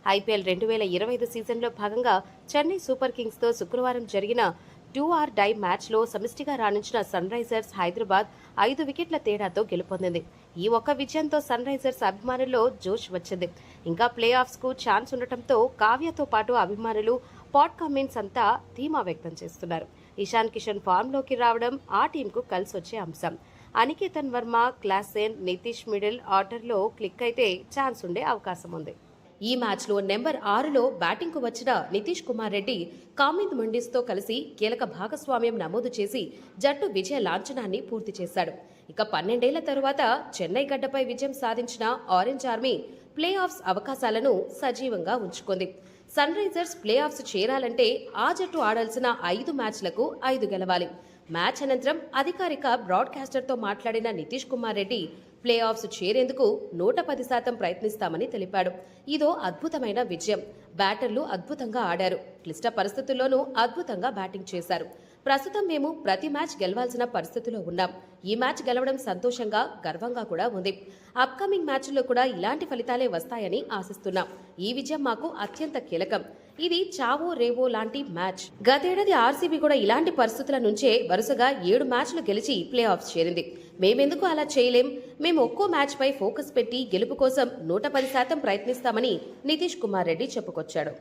IPL 2025 సీజన్లో భాగంగా Chennai super కింగ్స్తో శుక్రవారం జరిగిన 2-డై మ్యాచ్లో సమిష్టిగా రాణించిన సన్ రైజర్స్ హైదరాబాద్ 5 వికెట్ల తేడాతో గెలుపొందింది. ఈ ఒక్క విజయంతో సన్ రైజర్స్ అభిమానుల్లో జోష్ వచ్చింది. ఇంకా ప్లే ఆఫ్స్కు ఛాన్స్ ఉండటంతో కావ్యతో పాటు అభిమానులు పాట్ కామెంట్స్ అంతా ధీమా వ్యక్తం చేస్తున్నారు. ఇషాన్ కిషన్ ఫామ్లోకి రావడం ఆ టీంకు కలిసొచ్చే అంశం. అనికేతన్ వర్మ, క్లాసెన్, నితీష్ మిడిల్ ఆర్డర్లో క్లిక్ అయితే ఛాన్స్ ఉండే అవకాశం ఉంది. ఈ మ్యాచ్లో నెంబర్ 6లో బ్యాటింగ్కు వచ్చిన నితీష్ కుమార్ రెడ్డి కామింద్ మండిస్తో కలిసి కీలక భాగస్వామ్యం నమోదు చేసి జట్టు విజయ లాంఛనాన్ని పూర్తి చేశాడు. ఇక 12 ఏళ్ల తరువాత చెన్నై గడ్డపై విజయం సాధించిన ఆరెంజ్ ఆర్మీ ప్లే ఆఫ్స్ అవకాశాలను సజీవంగా ఉంచుకుంది. సన్ రైజర్స్ ప్లే ఆఫ్స్ చేరాలంటే ఆ జట్టు ఆడాల్సిన 5 మ్యాచ్లకు 5 గెలవాలి. మ్యాచ్ అనంతరం అధికారిక బ్రాడ్కాస్టర్తో మాట్లాడిన నితీష్ కుమార్ రెడ్డి ప్లే ఆఫ్స్ చేరేందుకు 110% ప్రయత్నిస్తామని తెలిపాడు. ఇదో అద్భుతమైన విజయం. బ్యాటర్లు అద్భుతంగా ఆడారు. క్లిష్ట పరిస్థితుల్లోనూ అద్భుతంగా బ్యాటింగ్ చేశారు. ప్రస్తుతం మేము ప్రతి మ్యాచ్ గెలవాల్సిన పరిస్థితిలో ఉన్నాం. ఈ మ్యాచ్ గెలవడం సంతోషంగా, గర్వంగా కూడా ఉంది. అప్కమింగ్ మ్యాచ్ల్లో కూడా ఇలాంటి ఫలితాలే వస్తాయని ఆశిస్తున్నాం. ఈ విజయం మాకు అత్యంత కీలకం. ఇది చావో రేవో లాంటి మ్యాచ్. గతేడాది ఆర్సీబీ కూడా ఇలాంటి పరిస్థితుల నుంచే వరుసగా 7 మ్యాచ్లు గెలిచి ప్లే ఆఫ్స్ చేరింది. మేమెందుకు అలా చేయలేం? మేము ఒక్కో మ్యాచ్ పై ఫోకస్ పెట్టి గెలుపు కోసం 110% ప్రయత్నిస్తామని నితీష్ కుమార్ రెడ్డి చెప్పుకొచ్చాడు.